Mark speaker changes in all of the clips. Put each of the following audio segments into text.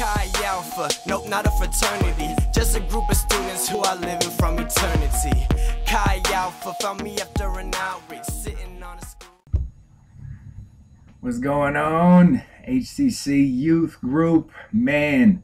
Speaker 1: Chi Alpha, nope, not a fraternity, just a group of students who are living from eternity. Chi Alpha found me after an outreach, sitting on a school.
Speaker 2: What's going on, HCC youth group? Man,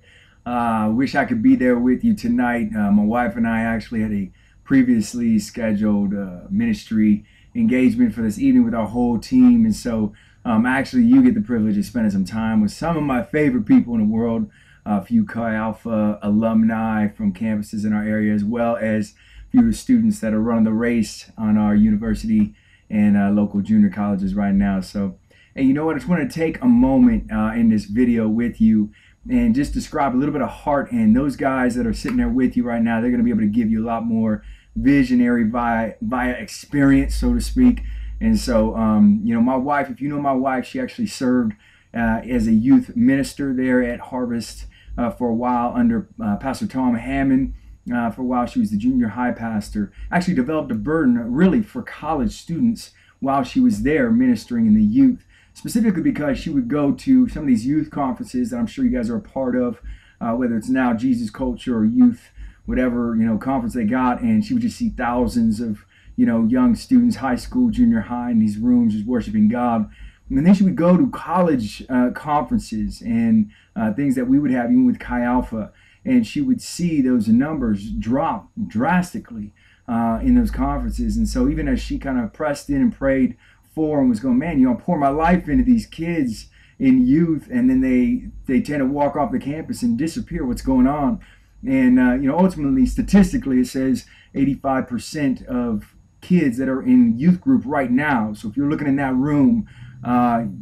Speaker 2: wish I could be there with you tonight. My wife and I actually had a previously scheduled ministry engagement for this evening with our whole team, and so actually you get the privilege of spending some time with some of my favorite people in the world, a few Chi Alpha alumni from campuses in our area, as well as a few of the students that are running the race on our university and local junior colleges right now. So, and you know what, I just want to take a moment in this video with you and just describe a little bit of heart. And those guys that are sitting there with you right now, they're going to be able to give you a lot more visionary via experience, so to speak. And so, you know, my wife, if you know my wife, she actually served as a youth minister there at Harvest for a while under Pastor Tom Hammond. For a while, she was the junior high pastor. Actually developed a burden really for college students while she was there ministering in the youth, specifically because she would go to some of these youth conferences that I'm sure you guys are a part of, whether it's now Jesus Culture or Youth, whatever, you know, conference they got, and she would just see thousands of, you know, young students, high school, junior high, in these rooms just worshiping God. And then she would go to college conferences and things that we would have even with Chi Alpha, and she would see those numbers drop drastically in those conferences. And so even as she kind of pressed in and prayed for and was going, man, you know, I pour my life into these kids in youth, and then they tend to walk off the campus and disappear. What's going on? And you know, ultimately, statistically, it says 85% of kids that are in youth group right now. So if you're looking in that room,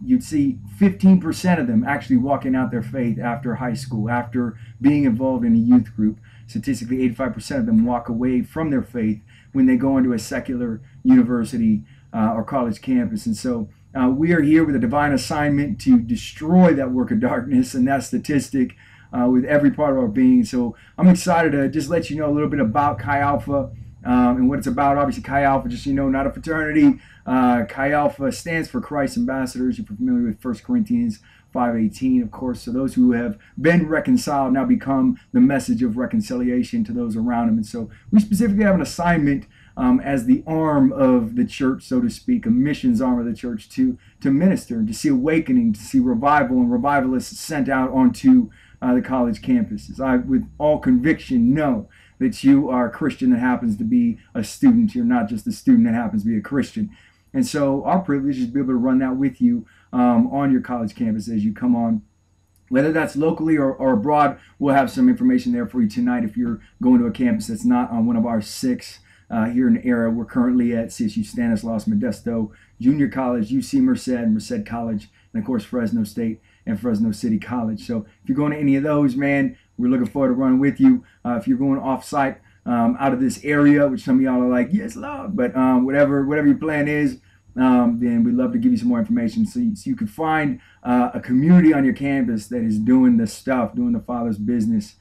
Speaker 2: you'd see 15% of them actually walking out their faith after high school, after being involved in a youth group. Statistically, 85% of them walk away from their faith when they go into a secular university or college campus. And so we are here with a divine assignment to destroy that work of darkness and that statistic with every part of our being. So I'm excited to just let you know a little bit about Chi Alpha and what it's about. Obviously, Chi Alpha, just so you know, not a fraternity. Chi Alpha stands for Christ Ambassadors. You're familiar with 1 Corinthians 5:18, of course. So those who have been reconciled now become the message of reconciliation to those around them. And so we specifically have an assignment as the arm of the church, so to speak, a missions arm of the church, to minister and to see awakening, to see revival and revivalists sent out onto the college campuses. I, with all conviction, know that you are a Christian that happens to be a student. You're not just a student that happens to be a Christian. And so our privilege is to be able to run that with you on your college campus as you come on. Whether that's locally or abroad, we'll have some information there for you tonight if you're going to a campus that's not on one of our 6 here in the area. We're currently at CSU Stanislaus Modesto Junior College, UC Merced College, and of course Fresno State and Fresno City College. So if you're going to any of those, man, we're looking forward to running with you. If you're going off-site out of this area, which some of y'all are like, yes, Lord, but whatever your plan is, then we'd love to give you some more information so you can find a community on your campus that is doing the stuff, doing the Father's business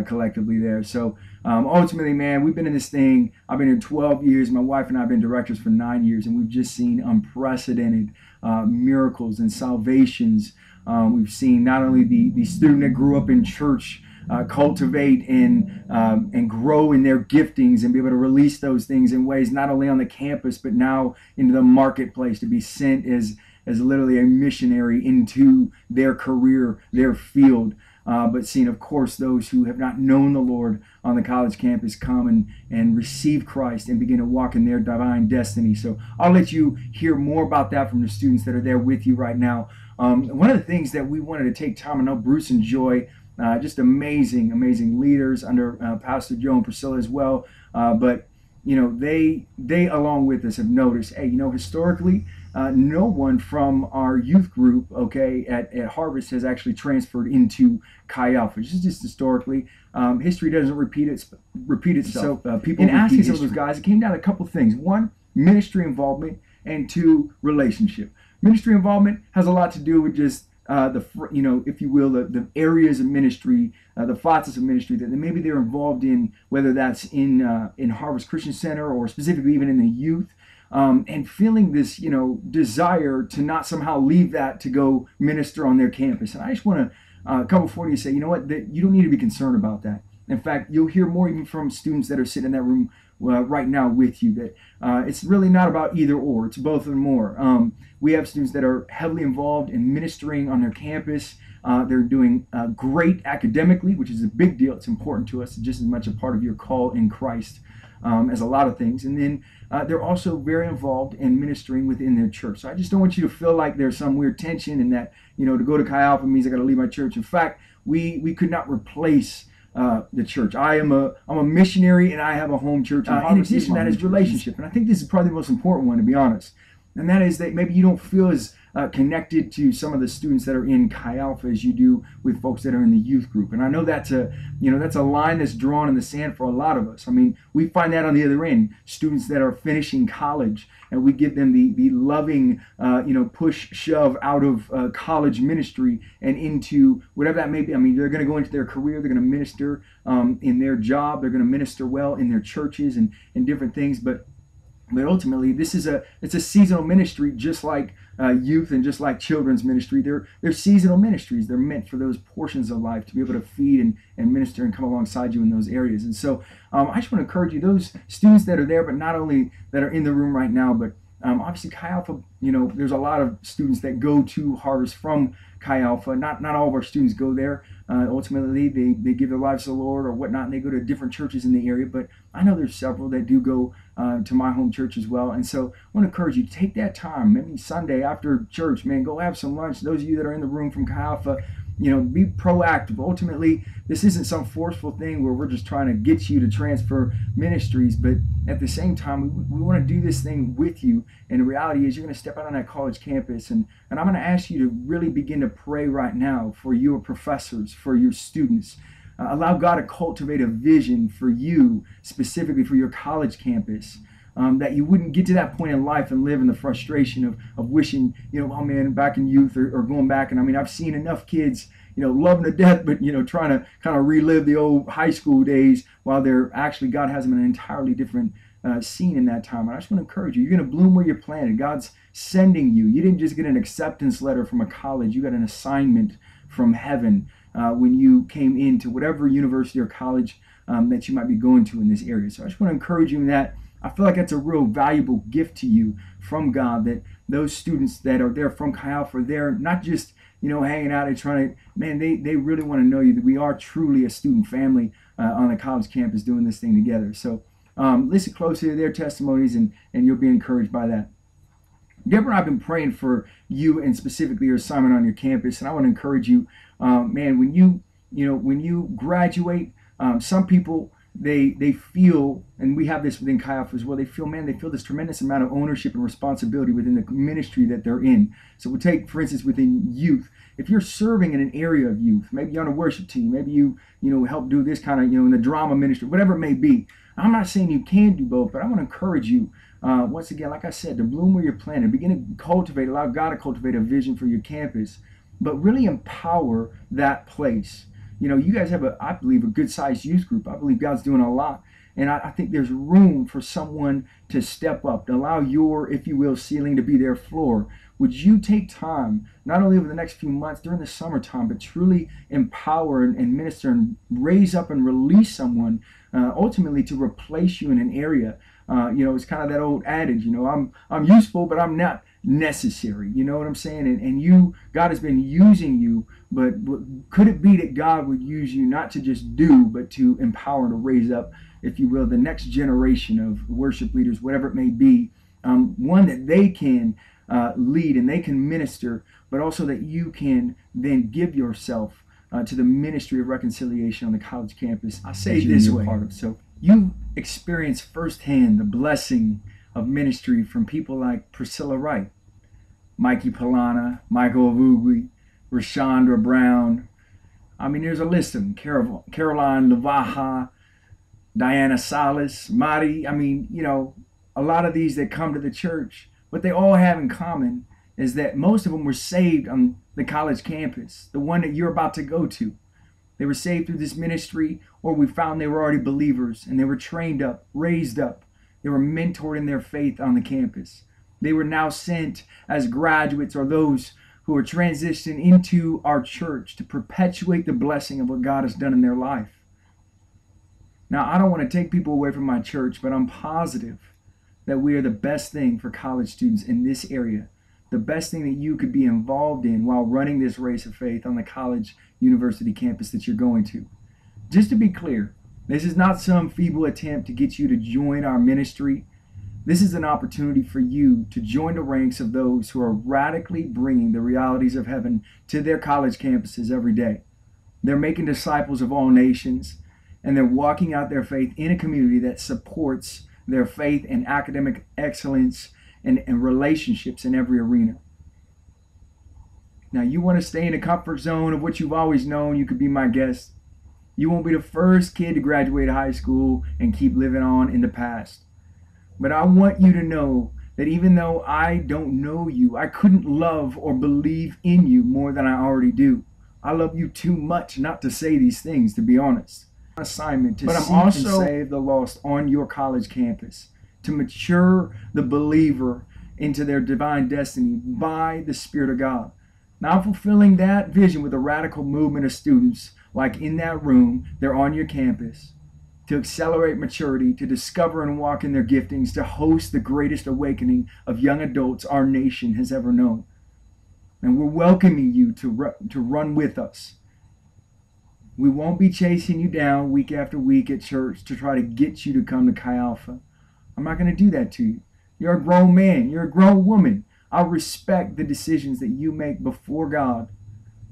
Speaker 2: collectively there. So ultimately, man, we've been in this thing. I've been here 12 years. My wife and I have been directors for 9 years, and we've just seen unprecedented miracles and salvations. We've seen not only the student that grew up in church cultivate and grow in their giftings and be able to release those things in ways not only on the campus but now into the marketplace, to be sent as literally a missionary into their career, their field. But seeing, of course, those who have not known the Lord on the college campus come and receive Christ and begin to walk in their divine destiny. So I'll let you hear more about that from the students that are there with you right now. One of the things that we wanted to take time, I know Bruce and Joy, just amazing leaders under Pastor Joe and Priscilla as well. But you know, they along with us have noticed, hey, you know, historically, no one from our youth group, okay, at Harvest has actually transferred into Chi Alpha. Just historically, history doesn't repeat itself. So people in asking some of those guys, it came down to a couple things. One, ministry involvement, and 2, relationship. Ministry involvement has a lot to do with just you know, if you will, the areas of ministry, the facets of ministry that maybe they're involved in, whether that's in Harvest Christian Center or specifically even in the youth. and feeling this, desire to not somehow leave that to go minister on their campus. And I just want to come before you and say, you know what, that you don't need to be concerned about that. In fact, you'll hear more even from students that are sitting in that room right now with you, that it's really not about either or, it's both and more. We have students that are heavily involved in ministering on their campus. They're doing great academically, which is a big deal. It's important to us, just as much a part of your call in Christ as a lot of things. And then they're also very involved in ministering within their church. So I just don't want you to feel like there's some weird tension and that, to go to Chi Alpha means I got to leave my church. In fact, we could not replace the church. I'm a missionary and I have a home church. In addition, that is relationship. And I think this is probably the most important one, to be honest. And that is that maybe you don't feel as connected to some of the students that are in Chi Alpha as you do with folks that are in the youth group. And I know that's a line that's drawn in the sand for a lot of us. I mean, we find that on the other end, students that are finishing college, and we give them the loving, push, shove out of college ministry and into whatever that may be. I mean, they're going to go into their career, they're going to minister in their job, they're going to minister well in their churches and different things, but ultimately, it's a seasonal ministry, just like youth and just like children's ministry. They're seasonal ministries. They're meant for those portions of life to be able to feed and minister and come alongside you in those areas. And so I just want to encourage you, those students that are there, but not only that are in the room right now, but obviously Chi Alpha, there's a lot of students that go to Harvest from Chi Alpha. Not all of our students go there. Ultimately, they give their lives to the Lord or whatnot, and they go to different churches in the area. But I know there's several that do go to my home church as well. And so I want to encourage you to take that time, maybe Sunday after church, man, go have some lunch. Those of you that are in the room from Chi Alpha, be proactive. Ultimately, this isn't some forceful thing where we're just trying to get you to transfer ministries, but at the same time, we want to do this thing with you. And the reality is you're going to step out on that college campus, and I'm going to ask you to really begin to pray right now for your professors, for your students. Allow God to cultivate a vision for you, specifically for your college campus. That you wouldn't get to that point in life and live in the frustration of wishing, oh man, back in youth or going back. And I mean, I've seen enough kids, loving to death, but, trying to kind of relive the old high school days while they're actually, God has them in an entirely different scene in that time. And I just want to encourage you, you're going to bloom where you're planted. God's sending you. You didn't just get an acceptance letter from a college. You got an assignment from heaven when you came into whatever university or college that you might be going to in this area. So I just want to encourage you in that. I feel like that's a real valuable gift to you from God, that those students that are there from Chi Alpha, they're not just, hanging out and trying to, man, they really want to know you, that we are truly a student family on a college campus doing this thing together. So listen closely to their testimonies and you'll be encouraged by that. Deborah, I've been praying for you and specifically your assignment on your campus, and I want to encourage you, man, when you graduate, some people, they feel, and we have this within Chi Alpha as well, they feel this tremendous amount of ownership and responsibility within the ministry that they're in. So we'll take, for instance, within youth, if you're serving in an area of youth, maybe you're on a worship team, maybe you help do this kind of, in the drama ministry, whatever it may be. I'm not saying you can do both, but I want to encourage you, once again, like I said, to bloom where you're planted, begin to cultivate, allow God to cultivate a vision for your campus, but really empower that place. You guys have, I believe, a good-sized youth group. I believe God's doing a lot. And I think there's room for someone to step up, to allow your, if you will, ceiling to be their floor. Would you take time, not only over the next few months during the summertime, but truly empower and minister and raise up and release someone ultimately to replace you in an area? It's kind of that old adage, I'm useful, but I'm not necessary. You know what I'm saying? And God has been using you, but could it be that God would use you not to just do, but to empower and to raise up, if you will, the next generation of worship leaders, whatever it may be, one that they can lead and they can minister, but also that you can then give yourself to the ministry of reconciliation on the college campus. I say it this way. So you experience firsthand the blessing of ministry from people like Priscilla Wright, Mikey Polana, Michael Avugui, Rashandra Brown. I mean, there's a list of them. Caroline Lavaha, Diana Salas, Madi. I mean, a lot of these that come to the church, what they all have in common is that most of them were saved on the college campus, the one that you're about to go to. They were saved through this ministry, or we found they were already believers and they were trained up, raised up, They were mentored in their faith on the campus. They were now sent as graduates or those who are transitioning into our church to perpetuate the blessing of what God has done in their life. Now, I don't want to take people away from my church, but I'm positive that we are the best thing for college students in this area, the best thing that you could be involved in while running this race of faith on the college university campus that you're going to. Just to be clear, this is not some feeble attempt to get you to join our ministry. This is an opportunity for you to join the ranks of those who are radically bringing the realities of heaven to their college campuses every day. They're making disciples of all nations, and they're walking out their faith in a community that supports their faith and academic excellence and relationships in every arena. Now, you want to stay in the comfort zone of what you've always known, you could be my guest. You won't be the first kid to graduate high school and keep living on in the past. But I want you to know that even though I don't know you, I couldn't love or believe in you more than I already do. I love you too much not to say these things, to be honest. Assignment to seek and save the lost on your college campus, to mature the believer into their divine destiny by the Spirit of God. Now, I'm fulfilling that vision with a radical movement of students like in that room, they're on your campus, to accelerate maturity, to discover and walk in their giftings, to host the greatest awakening of young adults our nation has ever known. And we're welcoming you to run with us. We won't be chasing you down week after week at church to try to get you to come to Chi Alpha. I'm not going to do that to you. You're a grown man. You're a grown woman. I'll respect the decisions that you make before God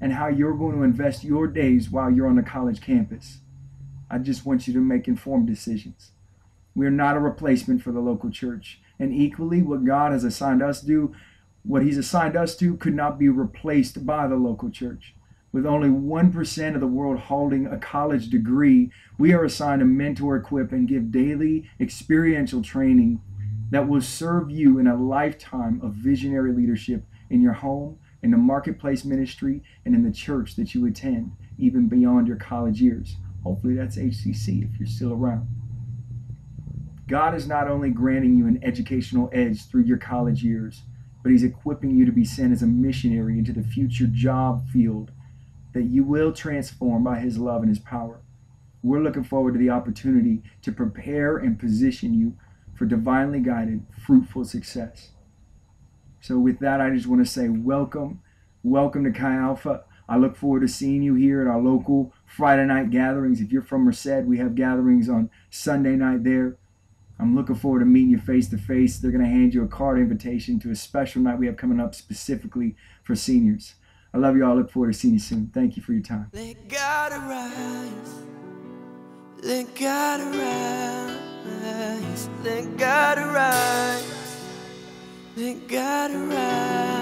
Speaker 2: and how you're going to invest your days while you're on the college campus. I just want you to make informed decisions. We're not a replacement for the local church. And equally, what God has assigned us to do, what He's assigned us to, could not be replaced by the local church. With only 1% of the world holding a college degree, we are assigned to mentor, equip, and give daily experiential training that will serve you in a lifetime of visionary leadership in your home, in the marketplace ministry, and in the church that you attend, even beyond your college years. Hopefully that's HCC if you're still around. God is not only granting you an educational edge through your college years, but He's equipping you to be sent as a missionary into the future job field that you will transform by His love and His power. We're looking forward to the opportunity to prepare and position you for divinely guided, fruitful success. So with that, I just want to say welcome. Welcome to Chi Alpha. I look forward to seeing you here at our local Friday night gatherings. If you're from Merced, we have gatherings on Sunday night there. I'm looking forward to meeting you face to face. They're going to hand you a card invitation to a special night we have coming up specifically for seniors. I love you all. I look forward to seeing you soon. Thank you for your time.
Speaker 1: Let God arise. Let God arise. Let God arise. Let God arise.